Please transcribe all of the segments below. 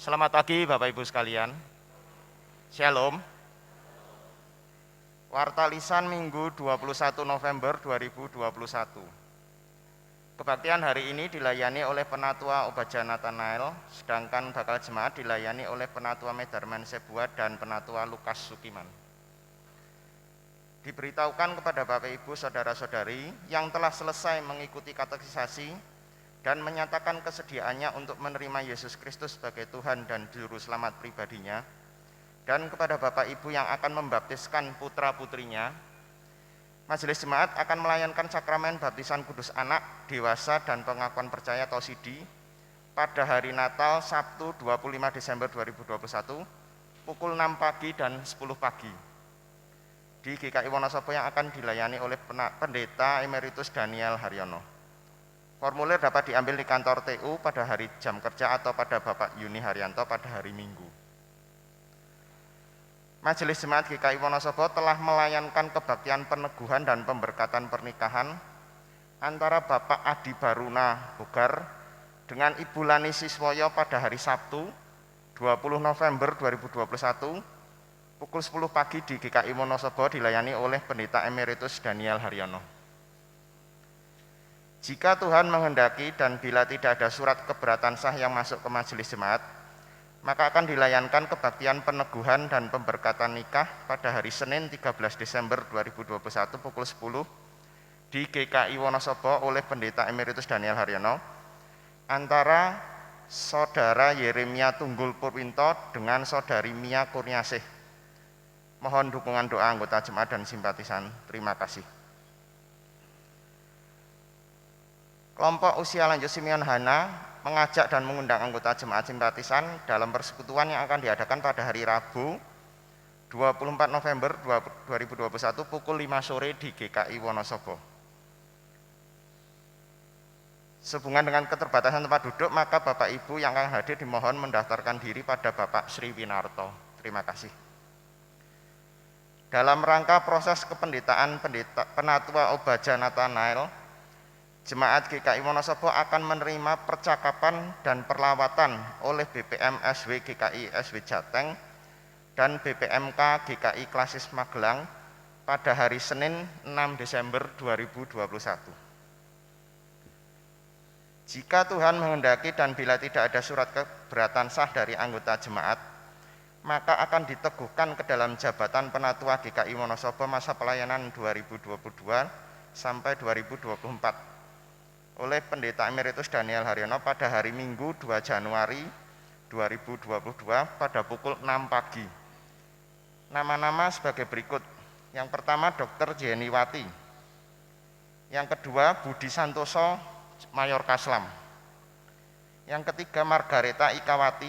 Selamat pagi Bapak Ibu sekalian. Shalom. Warta Lisan Minggu 21 November 2021. Kebaktian hari ini dilayani oleh Penatua Obaja Nathanael, sedangkan bakal jemaat dilayani oleh Penatua Medarman Sebuah dan Penatua Lukas Sukiman. Diberitahukan kepada Bapak Ibu Saudara-saudari yang telah selesai mengikuti katekisasi dan menyatakan kesediaannya untuk menerima Yesus Kristus sebagai Tuhan dan Juru Selamat pribadinya, dan kepada Bapak Ibu yang akan membaptiskan putra-putrinya, Majelis Jemaat akan melayankan sakramen baptisan kudus anak, dewasa, dan pengakuan percaya atau sidi pada hari Natal Sabtu 25 Desember 2021 pukul 6 pagi dan 10 pagi di GKI Wonosobo yang akan dilayani oleh Pendeta Emeritus Daniel Haryono. Formulir dapat diambil di kantor TU pada hari jam kerja atau pada Bapak Yuni Haryanto pada hari Minggu. Majelis Jemaat GKI Wonosobo telah melayankan kebaktian peneguhan dan pemberkatan pernikahan antara Bapak Adi Baruna Bogar dengan Ibu Lani Siswoyo pada hari Sabtu 20 November 2021 pukul 10 pagi di GKI Wonosobo dilayani oleh Pendeta Emeritus Daniel Haryono. Jika Tuhan menghendaki dan bila tidak ada surat keberatan sah yang masuk ke Majelis Jemaat, maka akan dilayankan kebaktian peneguhan dan pemberkatan nikah pada hari Senin 13 Desember 2021 pukul 10 di GKI Wonosobo oleh Pendeta Emeritus Daniel Haryono antara Saudara Yeremia Tunggul Purwinto dengan Saudari Mia Kurniasih. Mohon dukungan doa anggota jemaat dan simpatisan. Terima kasih. Kelompok usia lanjut Simeon Hana mengajak dan mengundang anggota jemaat simpatisan dalam persekutuan yang akan diadakan pada hari Rabu 24 November 2021 pukul 5 sore di GKI Wonosobo. Sehubungan dengan keterbatasan tempat duduk, maka Bapak Ibu yang akan hadir dimohon mendaftarkan diri pada Bapak Sri Winarto. Terima kasih. Dalam rangka proses kependetaan Penatua Obaja Nathanael, Jemaat GKI Wonosobo akan menerima percakapan dan perlawatan oleh BPM SW GKI SW Jateng dan BPMK GKI Klasis Magelang pada hari Senin 6 Desember 2021. Jika Tuhan menghendaki dan bila tidak ada surat keberatan sah dari anggota jemaat, maka akan diteguhkan ke dalam jabatan Penatua GKI Wonosobo masa pelayanan 2022 sampai 2024 oleh Pendeta Emeritus Daniel Haryono pada hari Minggu 2 Januari 2022 pada pukul 6 pagi. Nama-nama sebagai berikut. Yang pertama Dr. Jeniwati. Yang kedua Budi Santoso Mayor Kaslam. Yang ketiga Margareta Ikawati.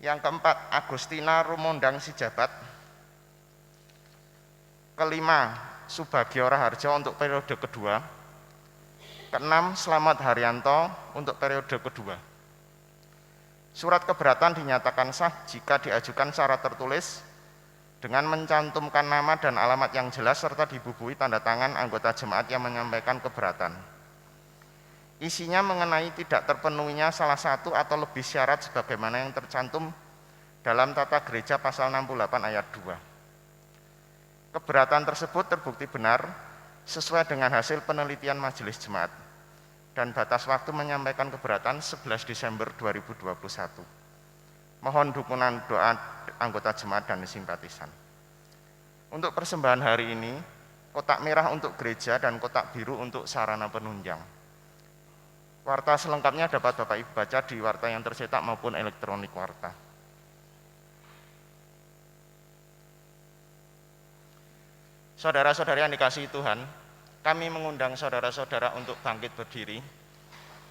Yang keempat Agustina Rumondang Sijabat. Kelima Subagio Raharjo untuk periode kedua. Keenam, Slamet Haryanto untuk periode kedua. Surat keberatan dinyatakan sah jika diajukan secara tertulis dengan mencantumkan nama dan alamat yang jelas serta dibubuhi tanda tangan anggota jemaat yang menyampaikan keberatan. Isinya mengenai tidak terpenuhinya salah satu atau lebih syarat sebagaimana yang tercantum dalam Tata Gereja pasal 68 ayat 2. Keberatan tersebut terbukti benar sesuai dengan hasil penelitian Majelis Jemaat dan batas waktu menyampaikan keberatan 11 Desember 2021. Mohon dukungan doa anggota jemaat dan simpatisan. Untuk persembahan hari ini, kotak merah untuk gereja dan kotak biru untuk sarana penunjang. Warta selengkapnya dapat Bapak Ibu baca di warta yang tercetak maupun elektronik warta. Saudara-saudari yang dikasihi Tuhan, kami mengundang saudara-saudara untuk bangkit berdiri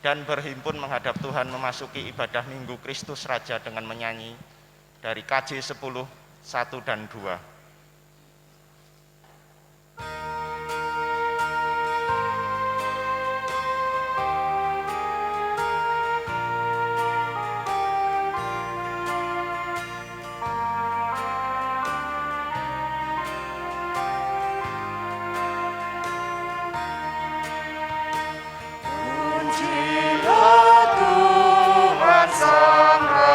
dan berhimpun menghadap Tuhan memasuki ibadah Minggu Kristus Raja dengan menyanyi dari KJ 10, 1 dan 2. Pujilah Tuhan Sang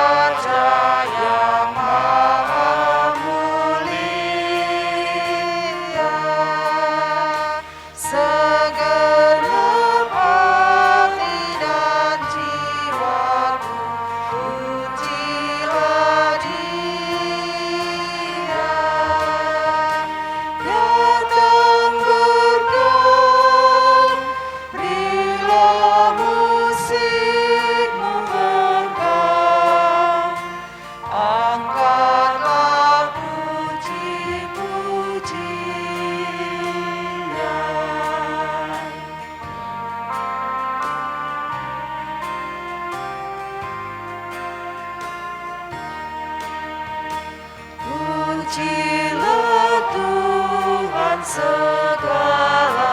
Pujilah Tuhan segala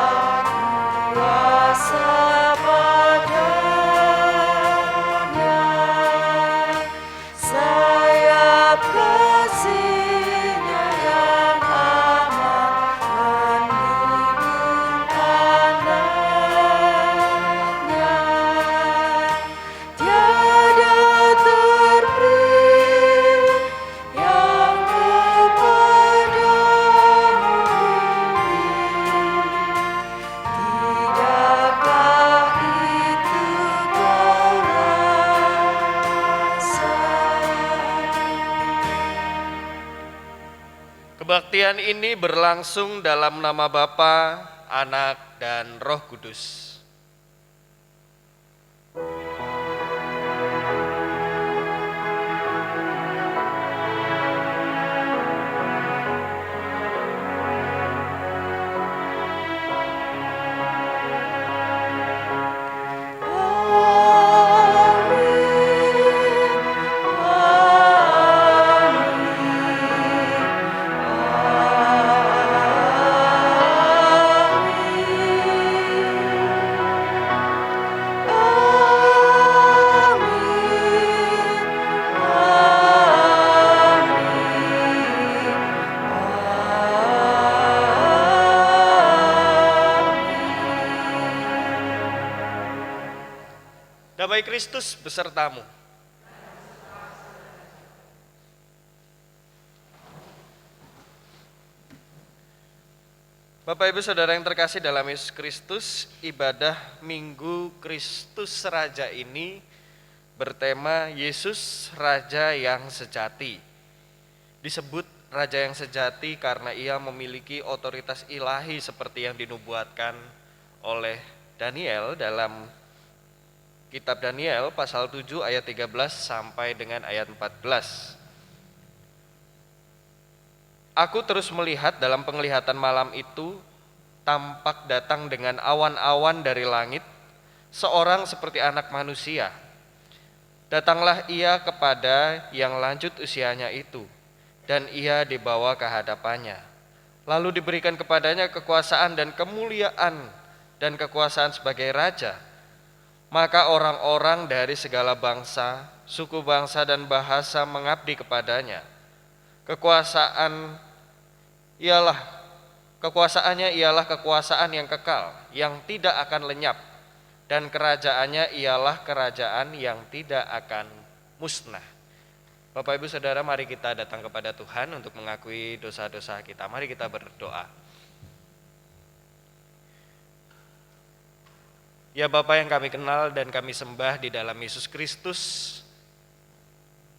kuasa padanya, sayap kasih-Nya yang amat melindungi anaknya. Tiada terpilih yang kepadamu diri. Tidakkah itu kau rasa? Kebaktian ini berlangsung dalam nama Bapa, Anak, dan Roh Kudus. Damai Kristus besertamu. Bapak Ibu Saudara yang terkasih dalam Yesus Kristus, ibadah Minggu Kristus Raja ini bertema Yesus Raja yang sejati. Disebut Raja yang sejati karena ia memiliki otoritas ilahi seperti yang dinubuatkan oleh Daniel dalam Kitab Daniel pasal 7 ayat 13 sampai dengan ayat 14. Aku terus melihat dalam penglihatan malam itu, tampak datang dengan awan-awan dari langit, seorang seperti anak manusia. Datanglah ia kepada yang lanjut usianya itu, dan ia dibawa ke hadapannya. Lalu diberikan kepadanya kekuasaan dan kemuliaan dan kekuasaan sebagai raja. Maka orang-orang dari segala bangsa, suku bangsa dan bahasa mengabdi kepadanya. Kekuasaannya ialah kekuasaan yang kekal, yang tidak akan lenyap, dan kerajaannya ialah kerajaan yang tidak akan musnah. Bapak Ibu Saudara, mari kita datang kepada Tuhan untuk mengakui dosa-dosa kita. Mari kita berdoa. Ya Bapa yang kami kenal dan kami sembah di dalam Yesus Kristus,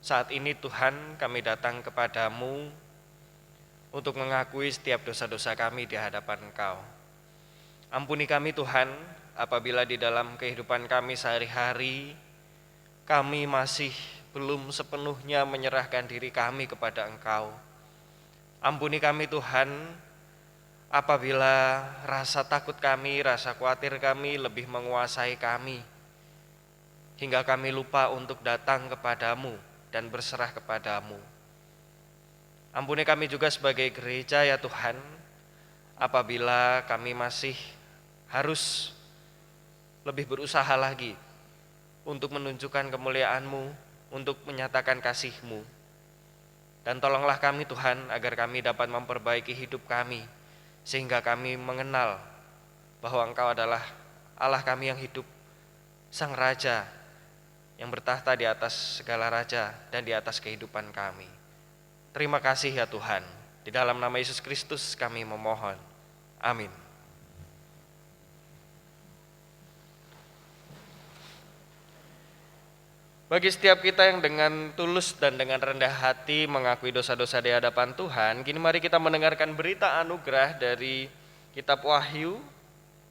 saat ini Tuhan kami datang kepadamu untuk mengakui setiap dosa-dosa kami di hadapan Engkau. Ampuni kami Tuhan apabila di dalam kehidupan kami sehari-hari kami masih belum sepenuhnya menyerahkan diri kami kepada Engkau. Ampuni kami Tuhan apabila rasa takut kami, rasa khawatir kami lebih menguasai kami, hingga kami lupa untuk datang kepadamu dan berserah kepadamu. Ampuni kami juga sebagai gereja ya Tuhan, apabila kami masih harus lebih berusaha lagi untuk menunjukkan kemuliaan-Mu, untuk menyatakan kasih-Mu. Dan tolonglah kami Tuhan agar kami dapat memperbaiki hidup kami, sehingga kami mengenal bahwa Engkau adalah Allah kami yang hidup, Sang Raja yang bertahta di atas segala raja dan di atas kehidupan kami. Terima kasih ya Tuhan. Di dalam nama Yesus Kristus kami memohon. Amin. Bagi setiap kita yang dengan tulus dan dengan rendah hati mengakui dosa-dosa di hadapan Tuhan, kini mari kita mendengarkan berita anugerah dari Kitab Wahyu,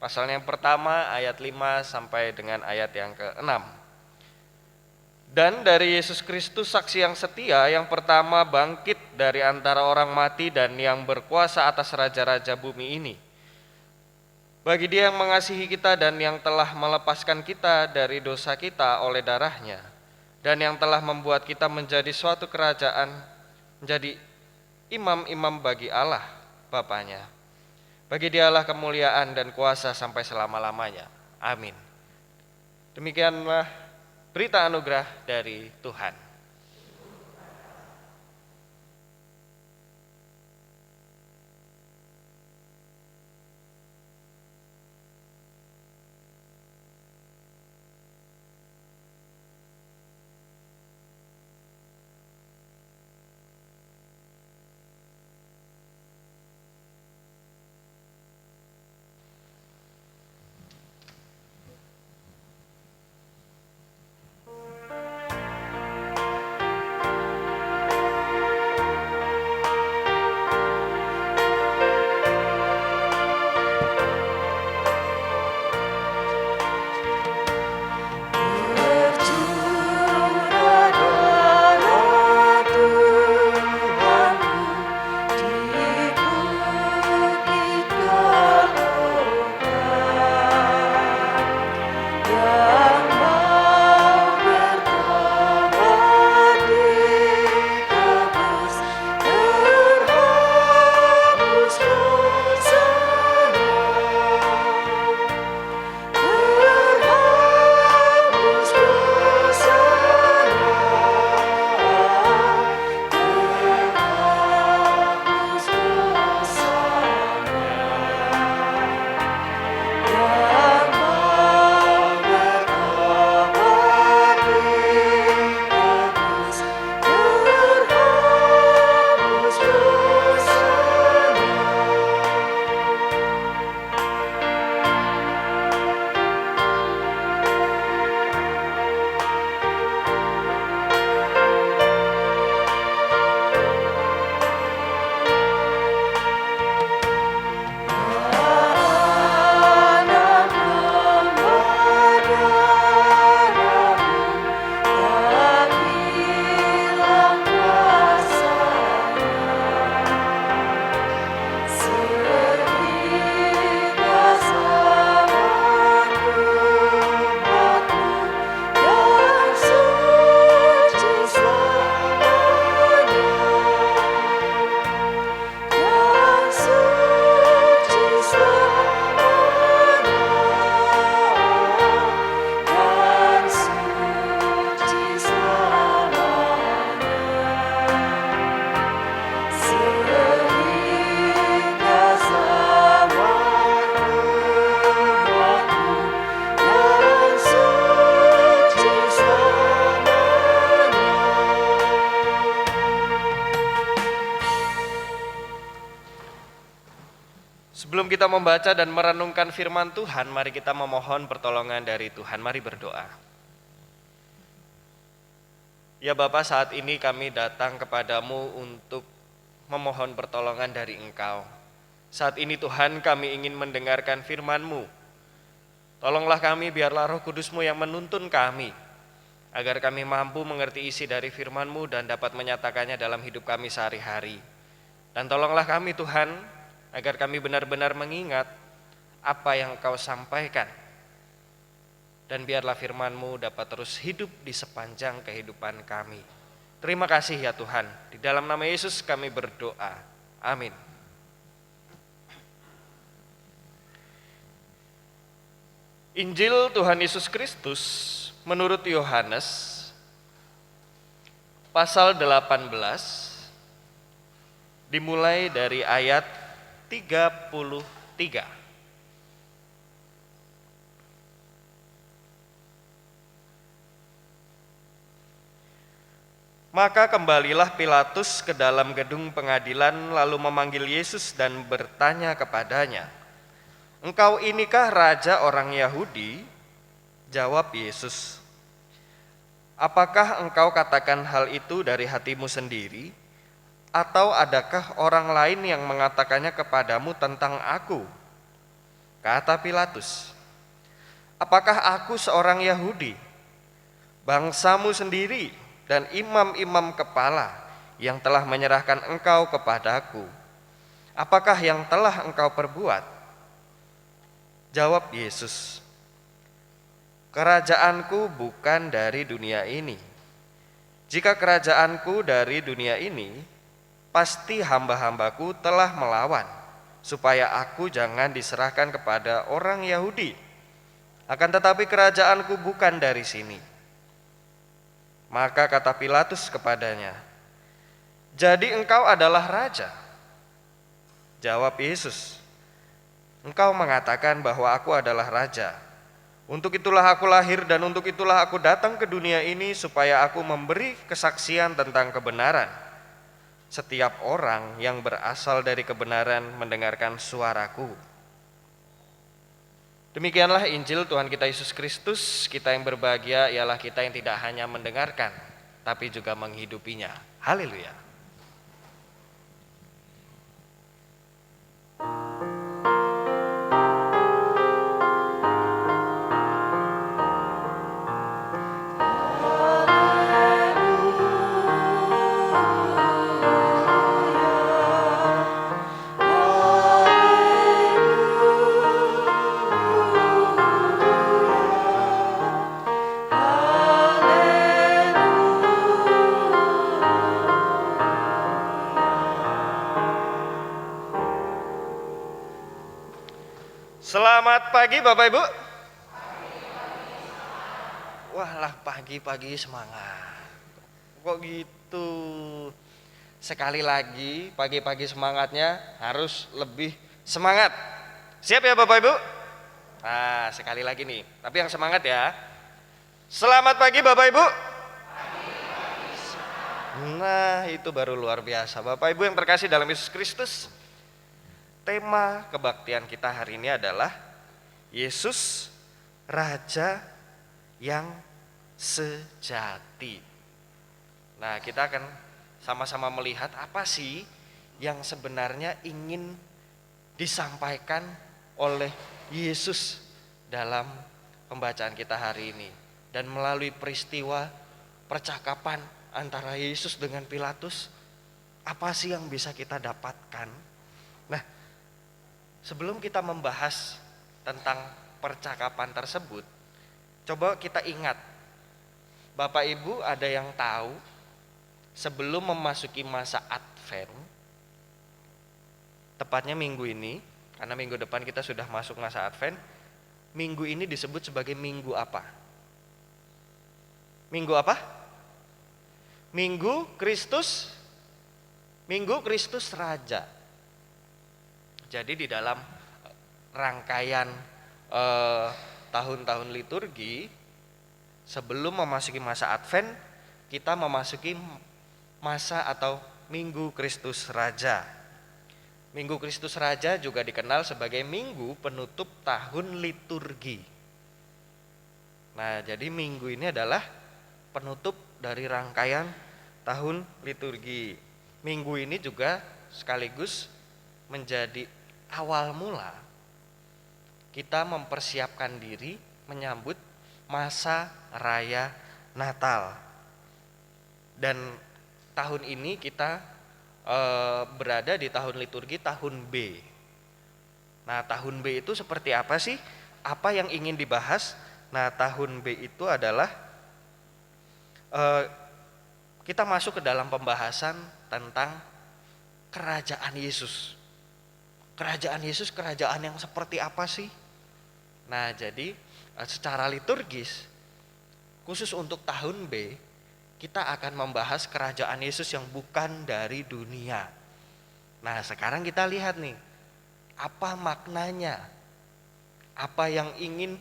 pasal yang pertama ayat 5 sampai dengan ayat yang ke-6. Dan dari Yesus Kristus saksi yang setia, yang pertama bangkit dari antara orang mati dan yang berkuasa atas raja-raja bumi ini. Bagi Dia yang mengasihi kita dan yang telah melepaskan kita dari dosa kita oleh darahnya, dan yang telah membuat kita menjadi suatu kerajaan, menjadi imam-imam bagi Allah Bapanya. Bagi Dialah kemuliaan dan kuasa sampai selama-lamanya. Amin. Demikianlah berita anugerah dari Tuhan. Sebelum kita membaca dan merenungkan firman Tuhan, mari kita memohon pertolongan dari Tuhan. Mari berdoa. Ya Bapa, saat ini kami datang kepadamu untuk memohon pertolongan dari Engkau. Saat ini Tuhan, kami ingin mendengarkan firman-Mu. Tolonglah kami, biarlah Roh Kudus-Mu yang menuntun kami, agar kami mampu mengerti isi dari firman-Mu dan dapat menyatakannya dalam hidup kami sehari-hari. Dan tolonglah kami Tuhan, agar kami benar-benar mengingat apa yang Engkau sampaikan. Dan biarlah firman-Mu dapat terus hidup di sepanjang kehidupan kami. Terima kasih ya Tuhan. Di dalam nama Yesus kami berdoa. Amin. Injil Tuhan Yesus Kristus menurut Yohanes pasal 18 dimulai dari ayat 33. Maka kembalilah Pilatus ke dalam gedung pengadilan lalu memanggil Yesus dan bertanya kepadanya, "Engkau inikah raja orang Yahudi?" Jawab Yesus, "Apakah engkau katakan hal itu dari hatimu sendiri? Atau adakah orang lain yang mengatakannya kepadamu tentang aku?" Kata Pilatus, "Apakah aku seorang Yahudi? Bangsamu sendiri dan imam-imam kepala yang telah menyerahkan engkau kepadaku. Apakah yang telah engkau perbuat?" Jawab Yesus, "Kerajaanku bukan dari dunia ini. Jika kerajaanku dari dunia ini, pasti hamba-hambaku telah melawan, supaya aku jangan diserahkan kepada orang Yahudi. Akan tetapi kerajaanku bukan dari sini. Maka kata Pilatus kepadanya, jadi engkau adalah raja? Jawab Yesus, engkau mengatakan bahwa aku adalah raja. Untuk itulah aku lahir dan untuk itulah aku datang ke dunia ini, supaya aku memberi kesaksian tentang kebenaran. Setiap orang yang berasal dari kebenaran mendengarkan suaraku. Demikianlah Injil Tuhan kita Yesus Kristus. Kita yang berbahagia ialah kita yang tidak hanya mendengarkan, tapi juga menghidupinya. Haleluya. Selamat pagi Bapak Ibu. Wah lah, pagi-pagi semangat. Kok gitu? Sekali lagi pagi-pagi semangatnya harus lebih semangat. Siap ya Bapak Ibu? Nah, sekali lagi nih, tapi yang semangat ya. Selamat pagi Bapak Ibu. Nah, itu baru luar biasa. Bapak Ibu yang terkasih dalam Yesus Kristus, tema kebaktian kita hari ini adalah Yesus Raja yang sejati. Nah, kita akan sama-sama melihat apa sih yang sebenarnya ingin disampaikan oleh Yesus dalam pembacaan kita hari ini. Dan melalui peristiwa percakapan antara Yesus dengan Pilatus, apa sih yang bisa kita dapatkan? Nah, sebelum kita membahas tentang percakapan tersebut, coba kita ingat, Bapak Ibu ada yang tahu sebelum memasuki masa Advent, tepatnya minggu ini, karena minggu depan kita sudah masuk masa Advent, minggu ini disebut sebagai minggu apa? Minggu apa? Minggu Kristus Raja. Jadi di dalam rangkaian tahun-tahun liturgi, sebelum memasuki masa Advent, kita memasuki masa atau Minggu Kristus Raja. Minggu Kristus Raja juga dikenal sebagai minggu penutup tahun liturgi. Nah, jadi minggu ini adalah penutup dari rangkaian tahun liturgi. Minggu ini juga sekaligus menjadi awal mula kita mempersiapkan diri menyambut masa raya Natal. Dan tahun ini kita berada di tahun liturgi tahun B. Nah, tahun B itu seperti apa sih? Apa yang ingin dibahas? Nah, tahun B itu adalah kita masuk ke dalam pembahasan tentang kerajaan Yesus. Kerajaan Yesus, kerajaan yang seperti apa sih? Nah, jadi secara liturgis, khusus untuk tahun B, kita akan membahas kerajaan Yesus yang bukan dari dunia. Nah, sekarang kita lihat nih, apa maknanya? Apa yang ingin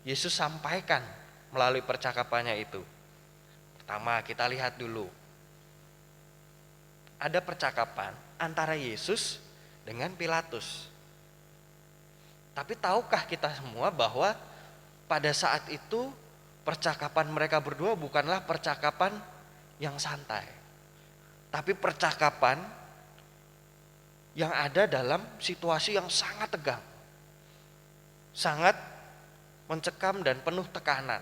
Yesus sampaikan melalui percakapannya itu? Pertama, kita lihat dulu. Ada percakapan antara Yesus dengan Pilatus. Tapi tahukah kita semua bahwa pada saat itu percakapan mereka berdua bukanlah percakapan yang santai, tapi percakapan yang ada dalam situasi yang sangat tegang, sangat mencekam dan penuh tekanan.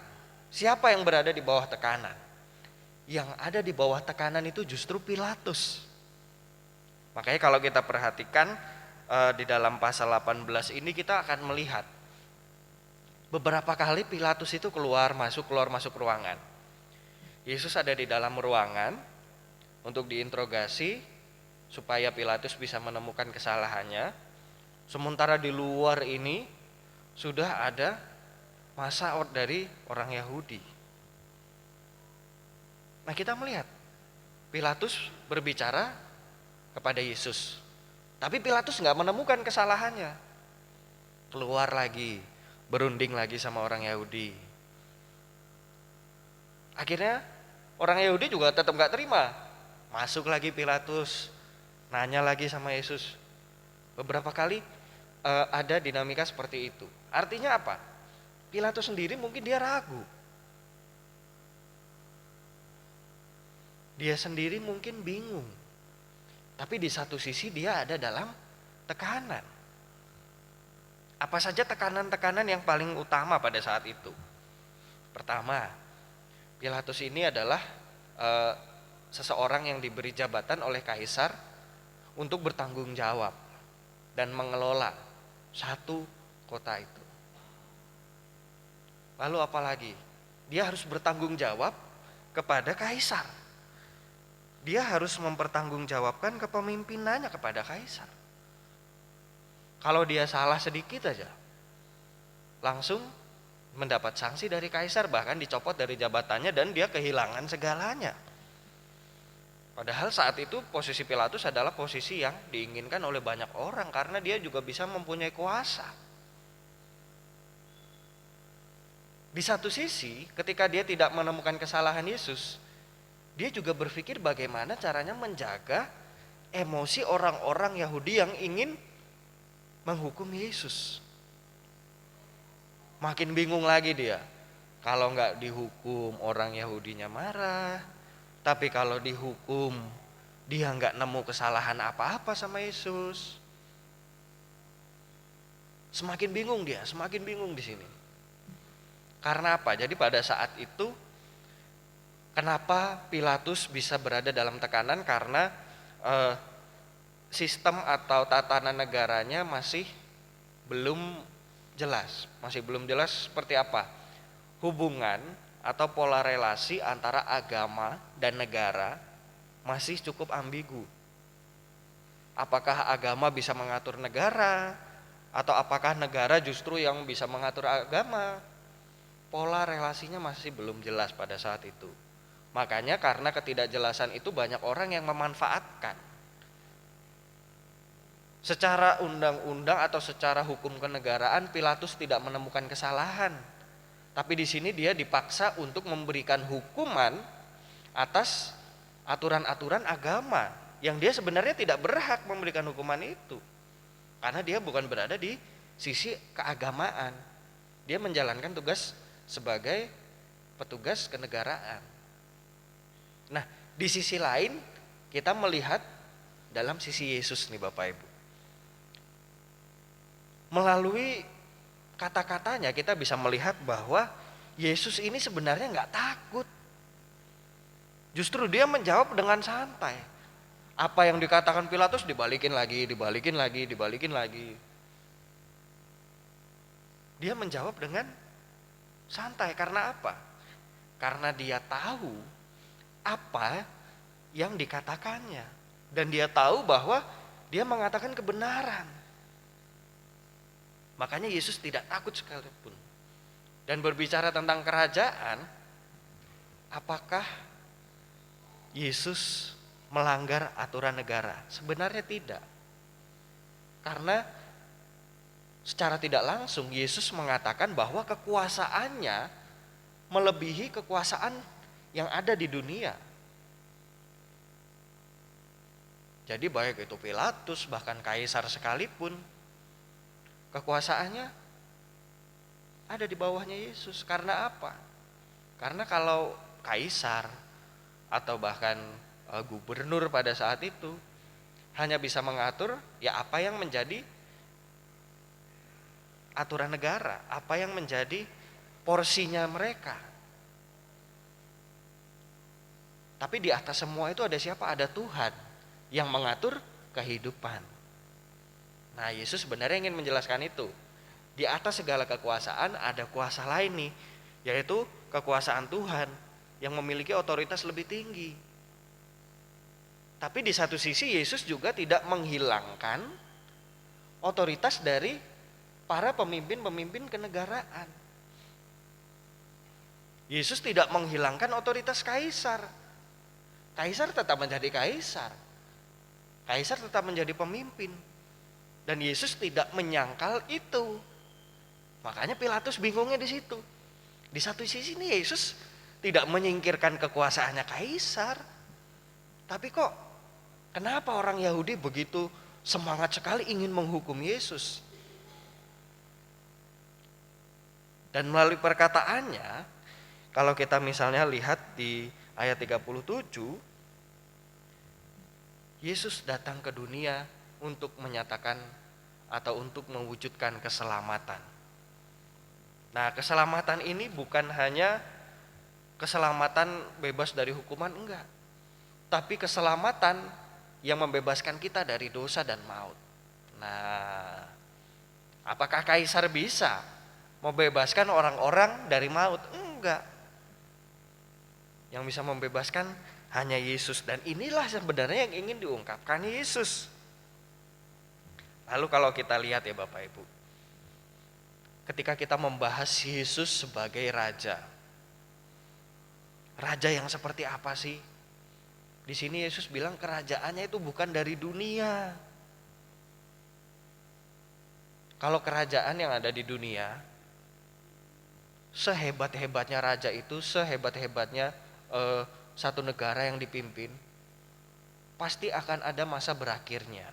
Siapa yang berada di bawah tekanan? Yang ada di bawah tekanan itu justru Pilatus. Makanya kalau kita perhatikan di dalam pasal 18 ini kita akan melihat beberapa kali Pilatus itu keluar masuk ruangan. Yesus ada di dalam ruangan untuk diinterogasi supaya Pilatus bisa menemukan kesalahannya. Sementara di luar ini sudah ada massa dari orang Yahudi. Nah, kita melihat Pilatus berbicara kepada Yesus, tapi Pilatus nggak menemukan kesalahannya. Keluar lagi, berunding lagi sama orang Yahudi. Akhirnya orang Yahudi juga tetap nggak terima. Masuk lagi Pilatus, nanya lagi sama Yesus. Beberapa kali ada dinamika seperti itu. Artinya apa? Pilatus sendiri mungkin dia ragu. Dia sendiri mungkin bingung. Tapi di satu sisi dia ada dalam tekanan. Apa saja tekanan-tekanan yang paling utama pada saat itu? Pertama, Pilatus ini adalah seseorang yang diberi jabatan oleh kaisar untuk bertanggung jawab dan mengelola satu kota itu. Lalu apalagi? Dia harus bertanggung jawab kepada kaisar. Dia harus mempertanggungjawabkan kepemimpinannya kepada kaisar. Kalau dia salah sedikit aja, langsung mendapat sanksi dari kaisar, bahkan dicopot dari jabatannya dan dia kehilangan segalanya. Padahal saat itu posisi Pilatus adalah posisi yang diinginkan oleh banyak orang karena dia juga bisa mempunyai kuasa. Di satu sisi, ketika dia tidak menemukan kesalahan Yesus, dia juga berpikir bagaimana caranya menjaga emosi orang-orang Yahudi yang ingin menghukum Yesus. Makin bingung lagi dia. Kalau nggak dihukum orang Yahudinya marah, tapi kalau dihukum dia nggak nemu kesalahan apa-apa sama Yesus. Semakin bingung dia, semakin bingung di sini. Karena apa? Jadi pada saat itu kenapa Pilatus bisa berada dalam tekanan? Karena sistem atau tatanan negaranya masih belum jelas. Masih belum jelas seperti apa hubungan atau pola relasi antara agama dan negara masih cukup ambigu. Apakah agama bisa mengatur negara atau apakah negara justru yang bisa mengatur agama? Pola relasinya masih belum jelas pada saat itu. Makanya karena ketidakjelasan itu banyak orang yang memanfaatkan. Secara undang-undang atau secara hukum kenegaraan Pilatus tidak menemukan kesalahan. Tapi di sini dia dipaksa untuk memberikan hukuman atas aturan-aturan agama yang dia sebenarnya tidak berhak memberikan hukuman itu. Karena dia bukan berada di sisi keagamaan. Dia menjalankan tugas sebagai petugas kenegaraan. Nah, di sisi lain kita melihat dalam sisi Yesus nih Bapak Ibu. Melalui kata-katanya kita bisa melihat bahwa Yesus ini sebenarnya nggak takut. Justru dia menjawab dengan santai. Apa yang dikatakan Pilatus dibalikin lagi, dibalikin lagi, dibalikin lagi. Dia menjawab dengan santai. Karena apa? Karena dia tahu apa yang dikatakannya. Dan dia tahu bahwa dia mengatakan kebenaran. Makanya Yesus tidak takut sekalipun. Dan berbicara tentang kerajaan, apakah Yesus melanggar aturan negara? Sebenarnya tidak. Karena secara tidak langsung Yesus mengatakan bahwa kekuasaannya melebihi kekuasaan yang ada di dunia. Jadi baik itu Pilatus bahkan kaisar sekalipun kekuasaannya ada di bawahnya Yesus. Karena apa? Karena kalau kaisar atau bahkan gubernur pada saat itu hanya bisa mengatur ya apa yang menjadi aturan negara, apa yang menjadi porsinya mereka. Tapi di atas semua itu ada siapa? Ada Tuhan yang mengatur kehidupan. Nah, Yesus sebenarnya ingin menjelaskan itu. Di atas segala kekuasaan ada kuasa lain nih, yaitu kekuasaan Tuhan yang memiliki otoritas lebih tinggi. Tapi di satu sisi Yesus juga tidak menghilangkan otoritas dari para pemimpin-pemimpin kenegaraan. Yesus tidak menghilangkan otoritas kaisar. Kaisar tetap menjadi kaisar. Kaisar tetap menjadi pemimpin. Dan Yesus tidak menyangkal itu. Makanya Pilatus bingungnya di situ. Di satu sisi nih Yesus tidak menyingkirkan kekuasaannya kaisar. Tapi kok kenapa orang Yahudi begitu semangat sekali ingin menghukum Yesus? Dan melalui perkataannya, kalau kita misalnya lihat di ayat 37, Yesus datang ke dunia untuk menyatakan atau untuk mewujudkan keselamatan. Nah, keselamatan ini bukan hanya keselamatan bebas dari hukuman, enggak. Tapi keselamatan yang membebaskan kita dari dosa dan maut. Nah, apakah kaisar bisa membebaskan orang-orang dari maut? Enggak. Yang bisa membebaskan hanya Yesus. Dan inilah sebenarnya yang ingin diungkapkan Yesus. Lalu kalau kita lihat ya Bapak Ibu, ketika kita membahas Yesus sebagai Raja, Raja yang seperti apa sih? Di sini Yesus bilang kerajaannya itu bukan dari dunia. Kalau kerajaan yang ada di dunia, sehebat-hebatnya raja itu, sehebat-hebatnya satu negara yang dipimpin, pasti akan ada masa berakhirnya.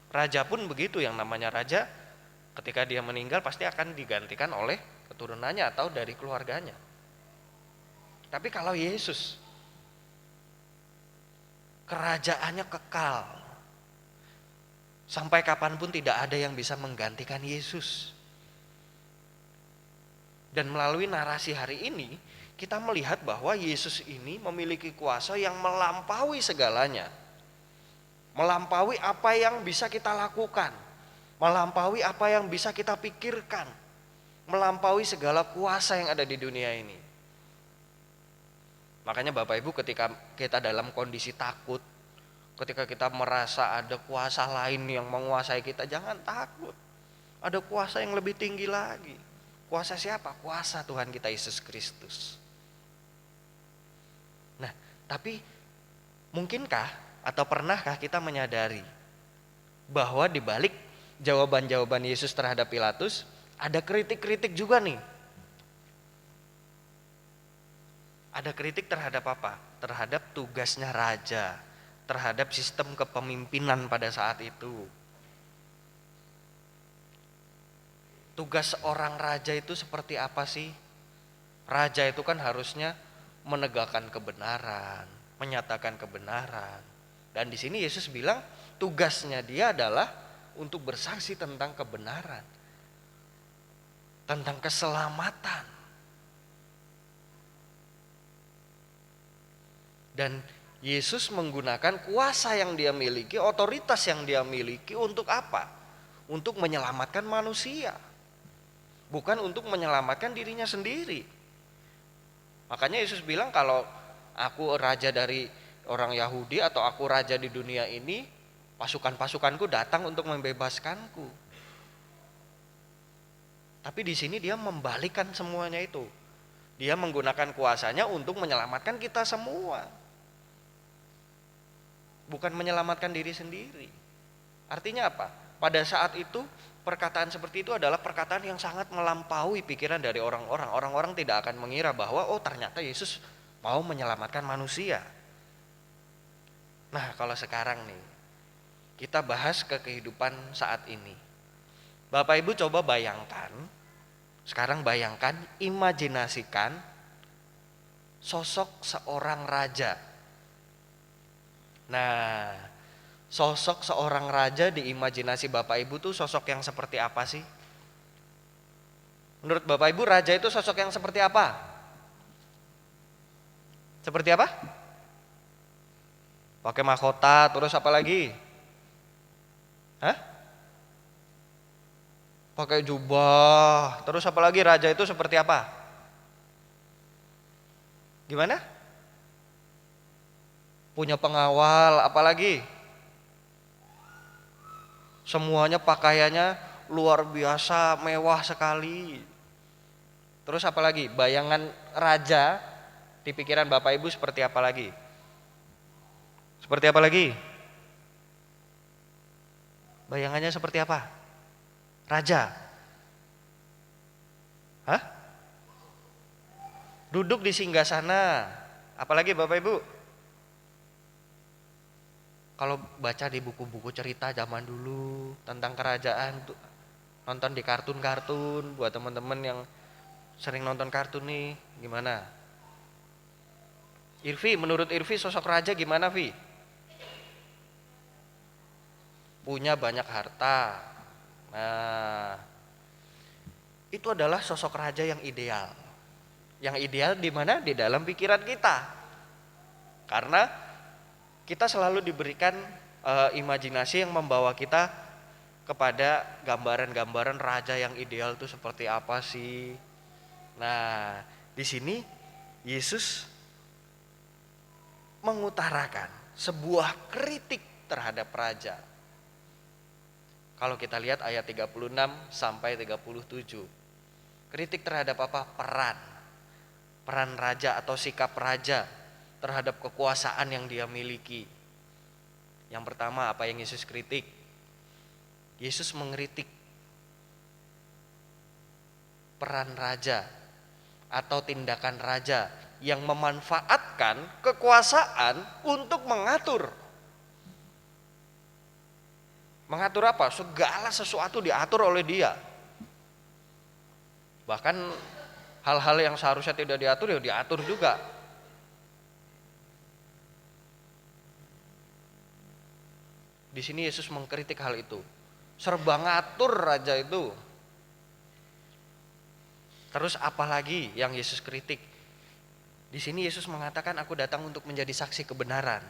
Raja pun begitu, yang namanya raja ketika dia meninggal pasti akan digantikan oleh keturunannya atau dari keluarganya. Tapi kalau Yesus, kerajaannya kekal. Sampai kapanpun tidak ada yang bisa menggantikan Yesus. Dan melalui narasi hari ini, kita melihat bahwa Yesus ini memiliki kuasa yang melampaui segalanya. Melampaui apa yang bisa kita lakukan. Melampaui apa yang bisa kita pikirkan. Melampaui segala kuasa yang ada di dunia ini. Makanya Bapak Ibu, ketika kita dalam kondisi takut, ketika kita merasa ada kuasa lain yang menguasai kita, jangan takut. Ada kuasa yang lebih tinggi lagi. Kuasa siapa? Kuasa Tuhan kita Yesus Kristus. Nah, tapi mungkinkah atau pernahkah kita menyadari bahwa di balik jawaban-jawaban Yesus terhadap Pilatus ada kritik-kritik juga nih? Ada kritik terhadap apa? Terhadap tugasnya raja, terhadap sistem kepemimpinan pada saat itu. Tugas seorang raja itu seperti apa sih? Raja itu kan harusnya menegakkan kebenaran, menyatakan kebenaran. Dan di sini Yesus bilang tugasnya dia adalah untuk bersaksi tentang kebenaran, tentang keselamatan. Dan Yesus menggunakan kuasa yang dia miliki, otoritas yang dia miliki untuk apa? Untuk menyelamatkan manusia. Bukan untuk menyelamatkan dirinya sendiri. Makanya Yesus bilang kalau aku raja dari orang Yahudi atau aku raja di dunia ini, pasukan-pasukanku datang untuk membebaskanku. Tapi di sini dia membalikkan semuanya itu. Dia menggunakan kuasanya untuk menyelamatkan kita semua. Bukan menyelamatkan diri sendiri. Artinya apa? Pada saat itu perkataan seperti itu adalah perkataan yang sangat melampaui pikiran dari orang-orang. Orang-orang tidak akan mengira bahwa oh ternyata Yesus mau menyelamatkan manusia. Nah, kalau sekarang nih kita bahas ke kehidupan saat ini. Bapak Ibu coba bayangkan, sekarang bayangkan, imajinasikan sosok seorang raja. Nah, sosok seorang raja di imajinasi Bapak Ibu tuh sosok yang seperti apa sih? Menurut Bapak Ibu, raja itu sosok yang seperti apa? Seperti apa? Pakai mahkota, terus apa lagi? Hah? Pakai jubah, terus apa lagi? Raja itu seperti apa? Gimana? punya pengawal, apalagi semuanya pakaiannya luar biasa, mewah sekali. Terus apalagi? Bayangan raja di pikiran Bapak Ibu seperti apa lagi? Seperti apa lagi? Bayangannya seperti apa? Raja. Hah? Duduk di singgasana. Apalagi Bapak Ibu? Kalau baca di buku-buku cerita zaman dulu tentang kerajaan, nonton di kartun-kartun, buat teman-teman yang sering nonton kartun nih, gimana? Irvi, menurut Irvi sosok raja gimana, Vi? Punya banyak harta. Nah, itu adalah sosok raja yang ideal. Yang ideal di mana? Di dalam pikiran kita. Karena kita selalu diberikan imajinasi yang membawa kita kepada gambaran-gambaran raja yang ideal itu seperti apa sih. Nah, di sini Yesus mengutarakan sebuah kritik terhadap raja. Kalau kita lihat ayat 36 sampai 37. Kritik terhadap apa? Peran raja atau sikap raja terhadap kekuasaan yang dia miliki. Yang pertama, apa yang Yesus kritik? Yesus mengkritik peran raja atau tindakan raja yang memanfaatkan kekuasaan untuk mengatur. Mengatur apa? Segala sesuatu diatur oleh dia. Bahkan hal-hal yang seharusnya tidak diatur ya diatur juga. Di sini Yesus mengkritik hal itu. Serba ngatur raja itu. Terus apalagi yang Yesus kritik? Di sini Yesus mengatakan aku datang untuk menjadi saksi kebenaran.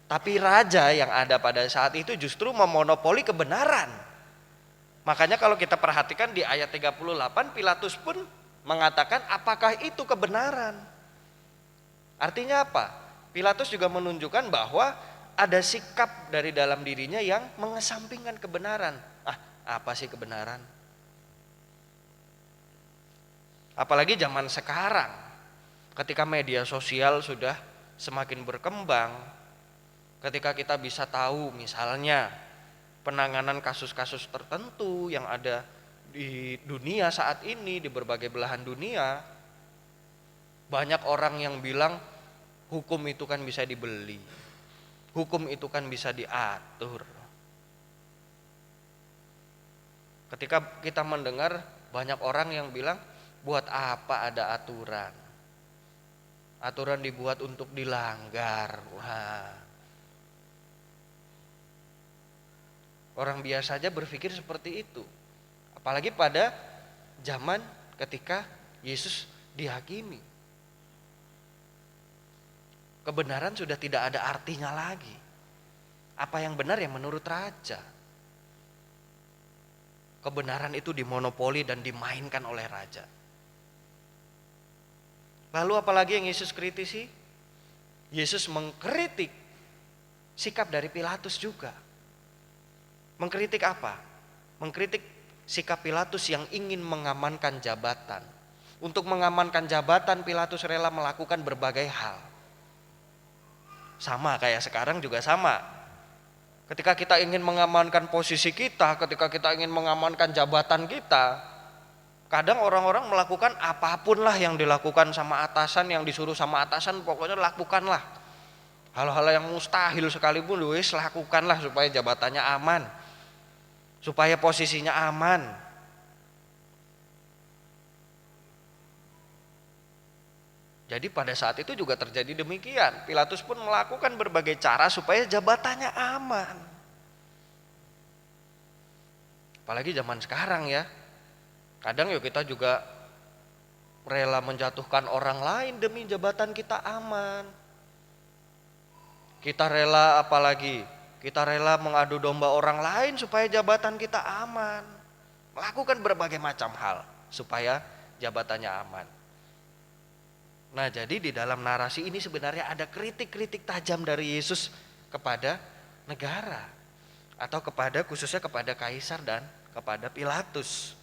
Tapi raja yang ada pada saat itu justru memonopoli kebenaran. Makanya kalau kita perhatikan di ayat 38 Pilatus pun mengatakan apakah itu kebenaran? Artinya apa? Pilatus juga menunjukkan bahwa ada sikap dari dalam dirinya yang mengesampingkan kebenaran. Apa sih kebenaran? Apalagi zaman sekarang, ketika media sosial sudah semakin berkembang, ketika kita bisa tahu misalnya penanganan kasus-kasus tertentu yang ada di dunia saat ini, di berbagai belahan dunia, banyak orang yang bilang hukum itu kan bisa dibeli, hukum itu kan bisa diatur. Ketika kita mendengar banyak orang yang bilang, buat apa ada aturan? Aturan dibuat untuk dilanggar. Wah. Orang biasa saja berpikir seperti itu. Apalagi pada zaman ketika Yesus dihakimi. Kebenaran sudah tidak ada artinya lagi. Apa yang benar yang menurut raja. Kebenaran itu dimonopoli dan dimainkan oleh raja. Lalu apalagi yang Yesus kritisi? Yesus mengkritik sikap dari Pilatus juga. Mengkritik apa? Mengkritik sikap Pilatus yang ingin mengamankan jabatan. Untuk mengamankan jabatan Pilatus rela melakukan berbagai hal. Sama kayak sekarang juga sama. Ketika kita ingin mengamankan posisi kita, ketika kita ingin mengamankan jabatan kita, kadang orang-orang melakukan apapun lah yang dilakukan sama atasan, yang disuruh sama atasan, pokoknya lakukanlah. Hal-hal yang mustahil sekalipun, wis lakukanlah supaya jabatannya aman, supaya posisinya aman. Jadi pada saat itu juga terjadi demikian. Pilatus pun melakukan berbagai cara supaya jabatannya aman. Apalagi zaman sekarang ya. Kadang yuk kita juga rela menjatuhkan orang lain demi jabatan kita aman. Kita rela apalagi? Kita rela mengadu domba orang lain supaya jabatan kita aman. Melakukan berbagai macam hal supaya jabatannya aman. Nah, jadi di dalam narasi ini sebenarnya ada kritik-kritik tajam dari Yesus kepada negara, atau khususnya kepada Kaisar dan kepada Pilatus.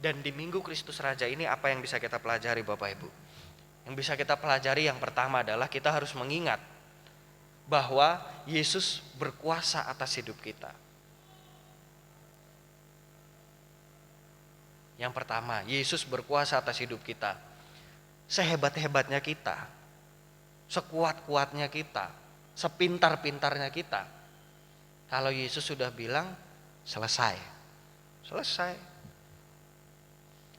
Dan di Minggu Kristus Raja ini apa yang bisa kita pelajari Bapak Ibu? Yang bisa kita pelajari yang pertama adalah kita harus mengingat bahwa Yesus berkuasa atas hidup kita. Yang pertama, Yesus berkuasa atas hidup kita. Sehebat-hebatnya kita, sekuat-kuatnya kita, sepintar-pintarnya kita, kalau Yesus sudah bilang selesai.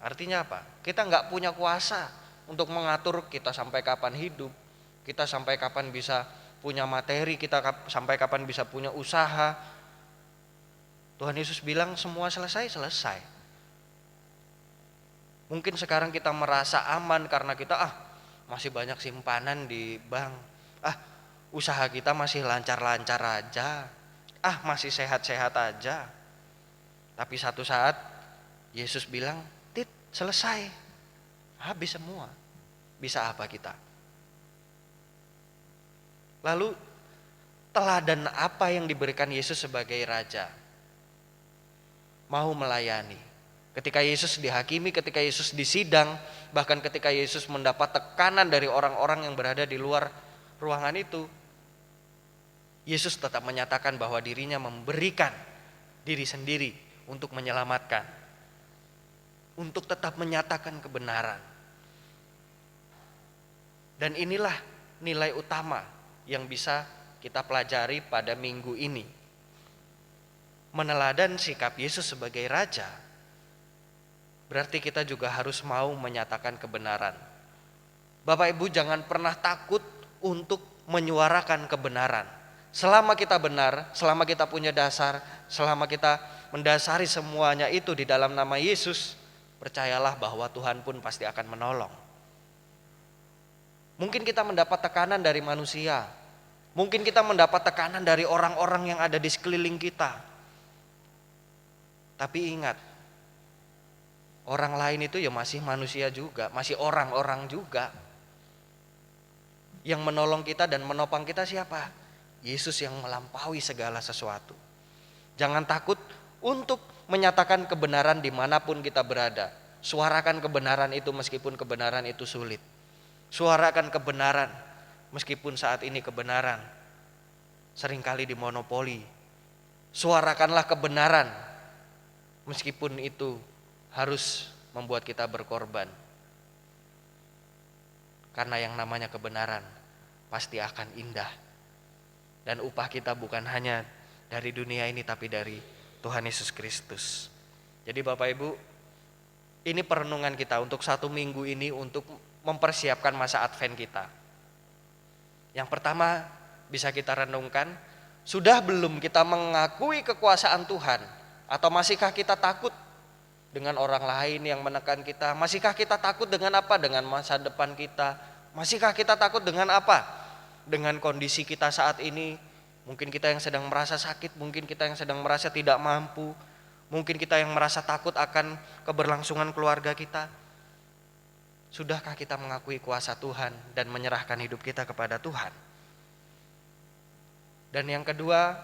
Artinya apa? Kita nggak punya kuasa untuk mengatur kita sampai kapan hidup, kita sampai kapan bisa punya materi, kita sampai kapan bisa punya usaha. Tuhan Yesus bilang semua selesai. Mungkin sekarang kita merasa aman karena kita masih banyak simpanan di bank. Usaha kita masih lancar-lancar aja. Masih sehat-sehat aja. Tapi satu saat Yesus bilang, selesai. Habis semua. Bisa apa kita? Lalu teladan apa yang diberikan Yesus sebagai raja? Mau melayani. Ketika Yesus dihakimi, ketika Yesus disidang, bahkan ketika Yesus mendapat tekanan dari orang-orang yang berada di luar ruangan itu, Yesus tetap menyatakan bahwa dirinya memberikan diri sendiri untuk menyelamatkan, untuk tetap menyatakan kebenaran. Dan inilah nilai utama yang bisa kita pelajari pada minggu ini. Meneladan sikap Yesus sebagai raja, berarti kita juga harus mau menyatakan kebenaran. Bapak Ibu jangan pernah takut untuk menyuarakan kebenaran. Selama kita benar, selama kita punya dasar, selama kita mendasari semuanya itu di dalam nama Yesus, percayalah bahwa Tuhan pun pasti akan menolong. Mungkin kita mendapat tekanan dari manusia, mungkin kita mendapat tekanan dari orang-orang yang ada di sekeliling kita. Tapi ingat, orang lain itu ya masih manusia juga, masih orang-orang juga. Yang menolong kita dan menopang kita siapa? Yesus yang melampaui segala sesuatu. Jangan takut untuk menyatakan kebenaran dimanapun kita berada. Suarakan kebenaran itu meskipun kebenaran itu sulit. Suarakan kebenaran meskipun saat ini kebenaran seringkali dimonopoli. Suarakanlah kebenaran meskipun itu harus membuat kita berkorban. Karena yang namanya kebenaran pasti akan indah. Dan upah kita bukan hanya dari dunia ini tapi dari Tuhan Yesus Kristus. Jadi Bapak Ibu, ini perenungan kita untuk 1 minggu ini untuk mempersiapkan masa Advent kita. Yang pertama bisa kita renungkan, sudah belum kita mengakui kekuasaan Tuhan? Atau masihkah kita takut dengan orang lain yang menekan kita? Masihkah kita takut dengan apa? Dengan masa depan kita? Masihkah kita takut dengan apa? Dengan kondisi kita saat ini? Mungkin kita yang sedang merasa sakit, mungkin kita yang sedang merasa tidak mampu, mungkin kita yang merasa takut akan keberlangsungan keluarga kita. Sudahkah kita mengakui kuasa Tuhan dan menyerahkan hidup kita kepada Tuhan? Dan yang kedua,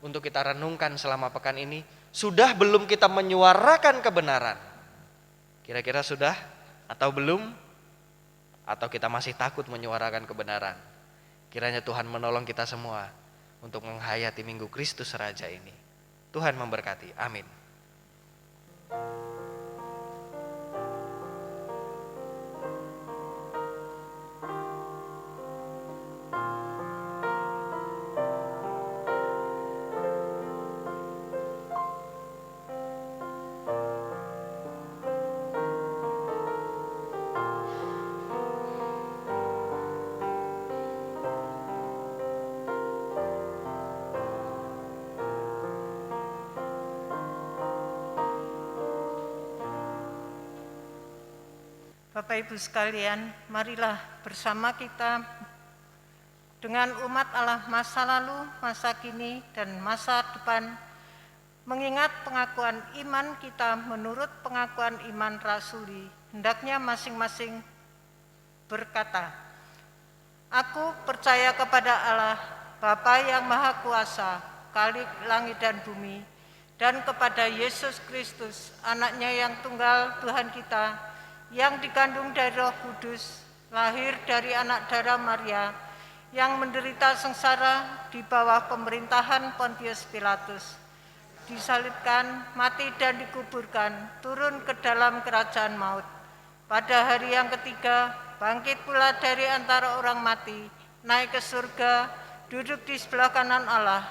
untuk kita renungkan selama pekan ini, sudah belum kita menyuarakan kebenaran? Kira-kira sudah atau belum? Atau kita masih takut menyuarakan kebenaran? Kiranya Tuhan menolong kita semua untuk menghayati Minggu Kristus Raja ini. Tuhan memberkati. Amin. Bapak Ibu sekalian, marilah bersama kita dengan umat Allah masa lalu, masa kini, dan masa depan mengingat pengakuan iman kita menurut pengakuan iman rasuli. Hendaknya masing-masing berkata, "Aku percaya kepada Allah, Bapa yang Maha Kuasa, Khalik langit dan bumi, dan kepada Yesus Kristus, anaknya yang tunggal Tuhan kita, yang dikandung dari Roh Kudus, lahir dari anak darah Maria, yang menderita sengsara di bawah pemerintahan Pontius Pilatus, disalibkan, mati dan dikuburkan, turun ke dalam kerajaan maut. Pada hari yang ketiga, bangkit pula dari antara orang mati, naik ke surga, duduk di sebelah kanan Allah,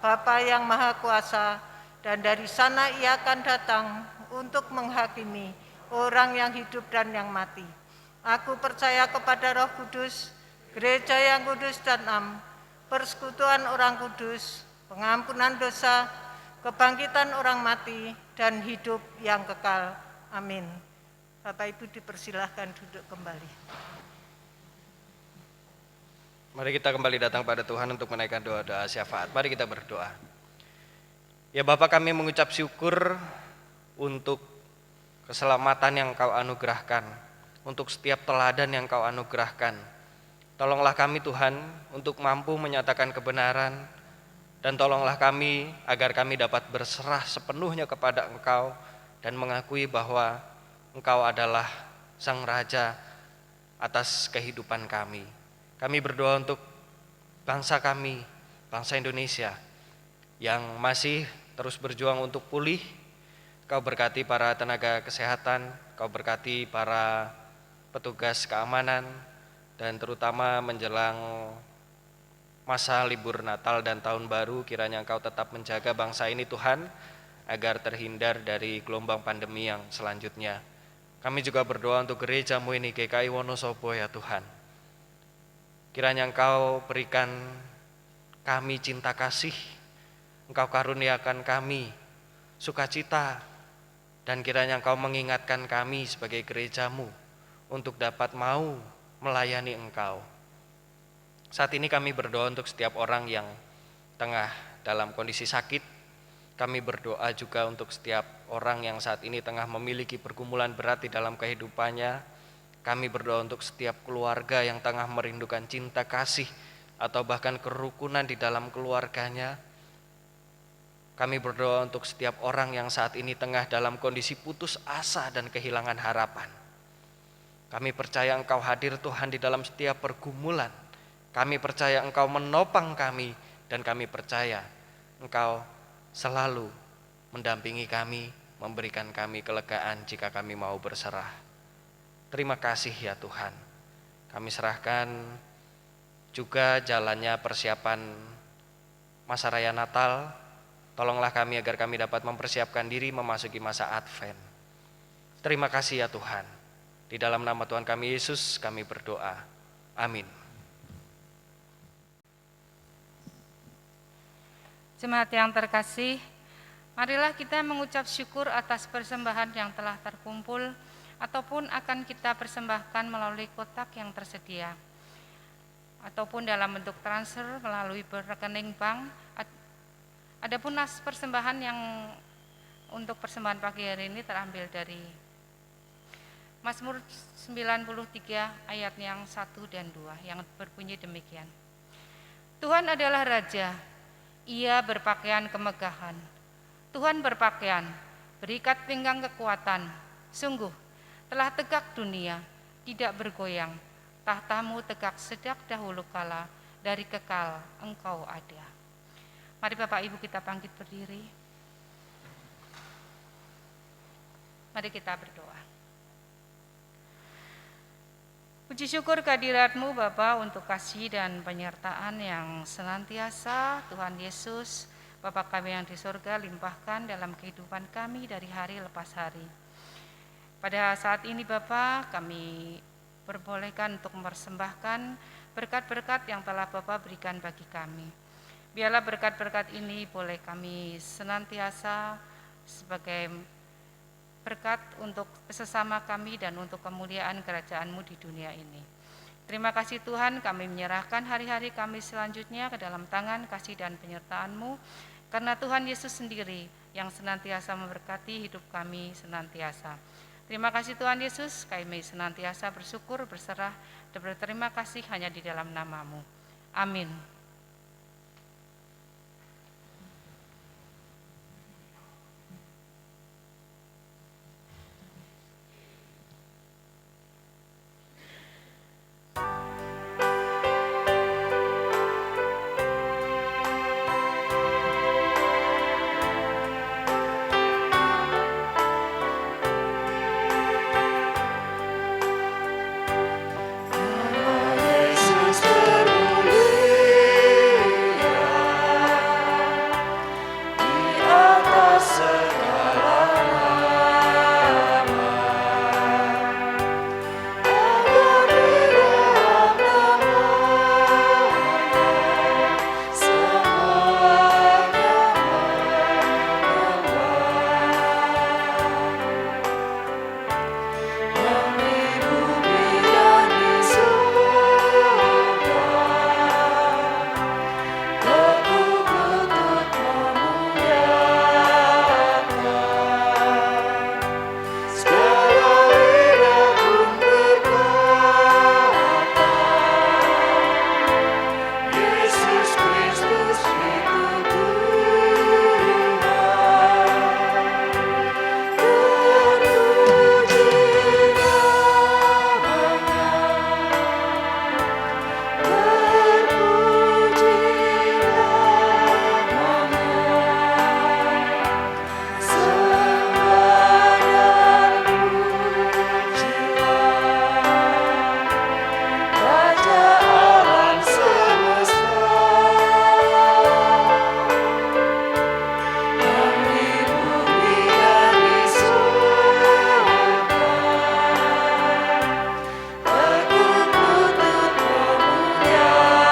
Bapa yang Maha Kuasa, dan dari sana ia akan datang untuk menghakimi orang yang hidup dan yang mati. Aku percaya kepada Roh Kudus, gereja yang kudus dan am, persekutuan orang kudus, pengampunan dosa, kebangkitan orang mati, dan hidup yang kekal. Amin." Bapak Ibu dipersilahkan duduk kembali. Mari kita kembali datang pada Tuhan untuk menaikkan doa-doa syafaat. Mari kita berdoa. Ya Bapa, kami mengucap syukur untuk keselamatan yang Kau anugerahkan, untuk setiap teladan yang Kau anugerahkan. Tolonglah kami Tuhan untuk mampu menyatakan kebenaran, dan tolonglah kami agar kami dapat berserah sepenuhnya kepada Engkau dan mengakui bahwa Engkau adalah Sang Raja atas kehidupan kami. Kami berdoa untuk bangsa kami, bangsa Indonesia yang masih terus berjuang untuk pulih. Kau berkati para tenaga kesehatan, Kau berkati para petugas keamanan, dan terutama menjelang masa libur Natal dan Tahun Baru, kiranya Engkau tetap menjaga bangsa ini Tuhan, agar terhindar dari gelombang pandemi yang selanjutnya. Kami juga berdoa untuk gereja-Mu ini, GKI Wonosobo ya Tuhan. Kiranya Engkau berikan kami cinta kasih, Engkau karuniakan kami sukacita, dan kiranya Engkau mengingatkan kami sebagai gereja-Mu untuk dapat mau melayani Engkau. Saat ini kami berdoa untuk setiap orang yang tengah dalam kondisi sakit. Kami berdoa juga untuk setiap orang yang saat ini tengah memiliki pergumulan berat di dalam kehidupannya. Kami berdoa untuk setiap keluarga yang tengah merindukan cinta kasih atau bahkan kerukunan di dalam keluarganya. Kami berdoa untuk setiap orang yang saat ini tengah dalam kondisi putus asa dan kehilangan harapan. Kami percaya Engkau hadir Tuhan di dalam setiap pergumulan. Kami percaya Engkau menopang kami, dan kami percaya Engkau selalu mendampingi kami, memberikan kami kelegaan jika kami mau berserah. Terima kasih ya Tuhan. Kami serahkan juga jalannya persiapan masa raya Natal. Tolonglah kami agar kami dapat mempersiapkan diri memasuki masa Advent. Terima kasih ya Tuhan. Di dalam nama Tuhan kami Yesus kami berdoa. Amin. Jemaat yang terkasih, marilah kita mengucap syukur atas persembahan yang telah terkumpul ataupun akan kita persembahkan melalui kotak yang tersedia, ataupun dalam bentuk transfer melalui rekening bank. Adapun nas persembahan yang untuk persembahan pagi hari ini terambil dari Mazmur 93 ayat yang 1 dan 2 yang berbunyi demikian. Tuhan adalah Raja, Ia berpakaian kemegahan. Tuhan berpakaian, berikat pinggang kekuatan. Sungguh, telah tegak dunia, tidak bergoyang. Tahtamu tegak sejak dahulu kala, dari kekal Engkau ada. Mari Bapak Ibu kita bangkit berdiri. Mari kita berdoa. Puji syukur kehadirat-Mu Bapa untuk kasih dan penyertaan yang senantiasa Tuhan Yesus, Bapa kami yang di surga, limpahkan dalam kehidupan kami dari hari lepas hari. Pada saat ini Bapa, kami perbolehkan untuk mempersembahkan berkat-berkat yang telah Bapa berikan bagi kami. Biarlah berkat-berkat ini boleh kami senantiasa sebagai berkat untuk sesama kami dan untuk kemuliaan kerajaan-Mu di dunia ini. Terima kasih Tuhan, kami menyerahkan hari-hari kami selanjutnya ke dalam tangan kasih dan penyertaan-Mu, karena Tuhan Yesus sendiri yang senantiasa memberkati hidup kami senantiasa. Terima kasih Tuhan Yesus, kami senantiasa bersyukur, berserah, dan berterima kasih hanya di dalam nama-Mu. Amin. Yesus termulia di atas segala nama. Agar di dalam nama-Nya semuanya menyembah. Yang di bumi dan di surga, teguk lutut memuliakan. Segala lidah pun berkata, Yesus Kristus itu Tuhan. Terpuji namanya, terpuji namanya, sembah dan pujian, Raja alam semesta. Yang di bumi dan di surga, teguk lutut memuliakan.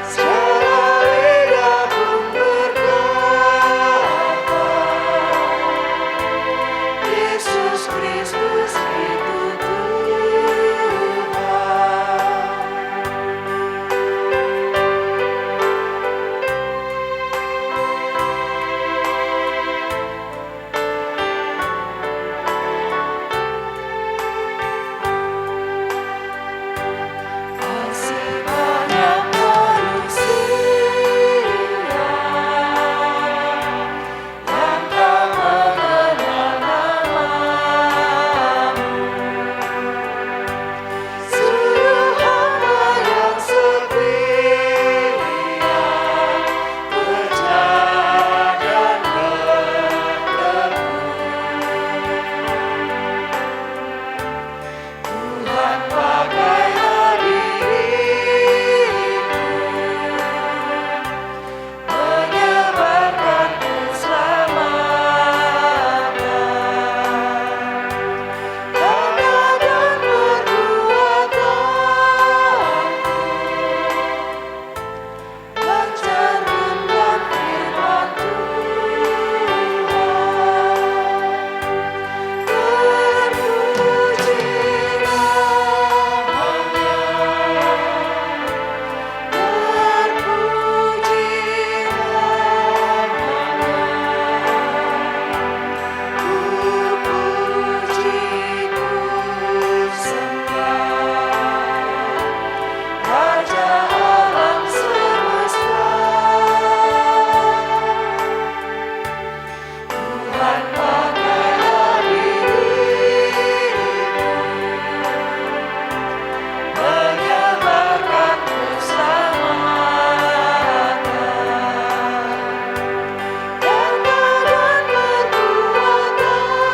Segala lidah pun berkata, Yesus Kristus itu Tuhan. Masih banyak manusia yang tak mengenal nama-Mu. Suruh hamba yang setia berjalan dan berteduh. Tuhan pakailah diriku, menyebarkan keselamatan. Tanda dan perbuatanku mencerminkan firman Tuhan. Terpuji namanya, terpuji namanya, ku puji ku sembah, Raja alam semesta. Tuhan pakailah diriku, menyebarkan keselamatan. Tanda dan perbuatanku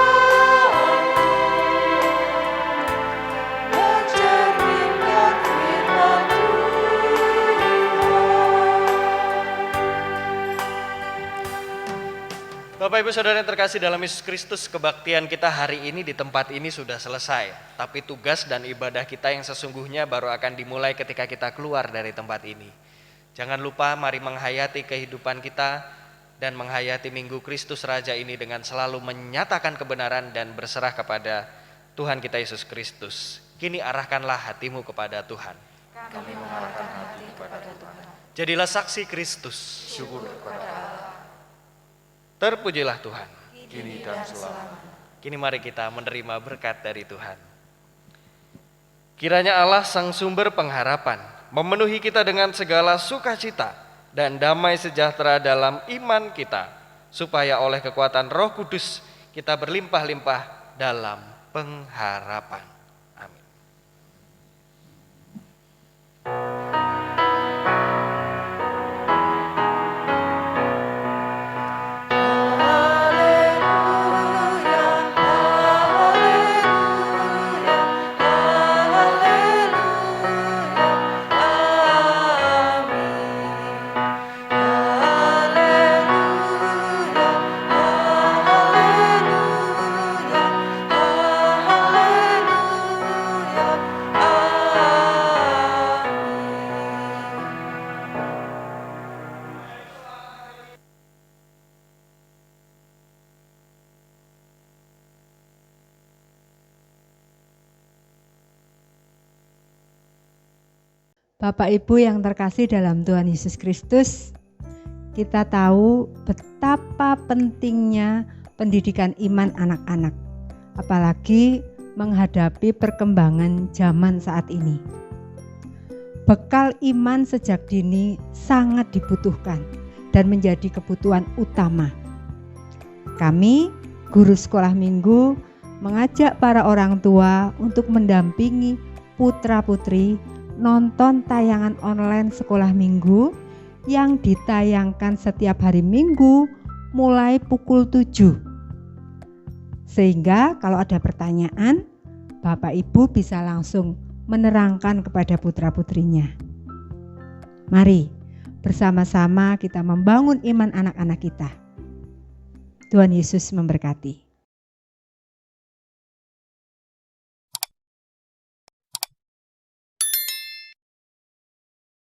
mencerminkan firman Tuhan. Bapak Ibu Saudara yang terkasih dalam Yesus Kristus, kebaktian kita hari ini di tempat ini sudah selesai. Tapi tugas dan ibadah kita yang sesungguhnya baru akan dimulai ketika kita keluar dari tempat ini. Jangan lupa mari menghayati kehidupan kita dan menghayati Minggu Kristus Raja ini dengan selalu menyatakan kebenaran dan berserah kepada Tuhan kita Yesus Kristus. Kini arahkanlah hatimu kepada Tuhan. Kami mengarahkan hati kepada Tuhan. Jadilah saksi Kristus. Syukur kepada Allah. Terpujilah Tuhan. kini dan selamanya. Kini mari kita menerima berkat dari Tuhan. Kiranya Allah Sang Sumber pengharapan memenuhi kita dengan segala sukacita dan damai sejahtera dalam iman kita, supaya oleh kekuatan Roh Kudus kita berlimpah-limpah dalam pengharapan. Amin. Bapak Ibu yang terkasih dalam Tuhan Yesus Kristus, kita tahu betapa pentingnya pendidikan iman anak-anak, apalagi menghadapi perkembangan zaman saat ini. Bekal iman sejak dini sangat dibutuhkan dan menjadi kebutuhan utama. Kami, guru sekolah minggu, mengajak para orang tua untuk mendampingi putra-putri nonton tayangan online sekolah minggu yang ditayangkan setiap hari Minggu mulai pukul 7. Sehingga kalau ada pertanyaan, Bapak Ibu bisa langsung menerangkan kepada putra-putrinya. Mari bersama-sama kita membangun iman anak-anak kita. Tuhan Yesus memberkati.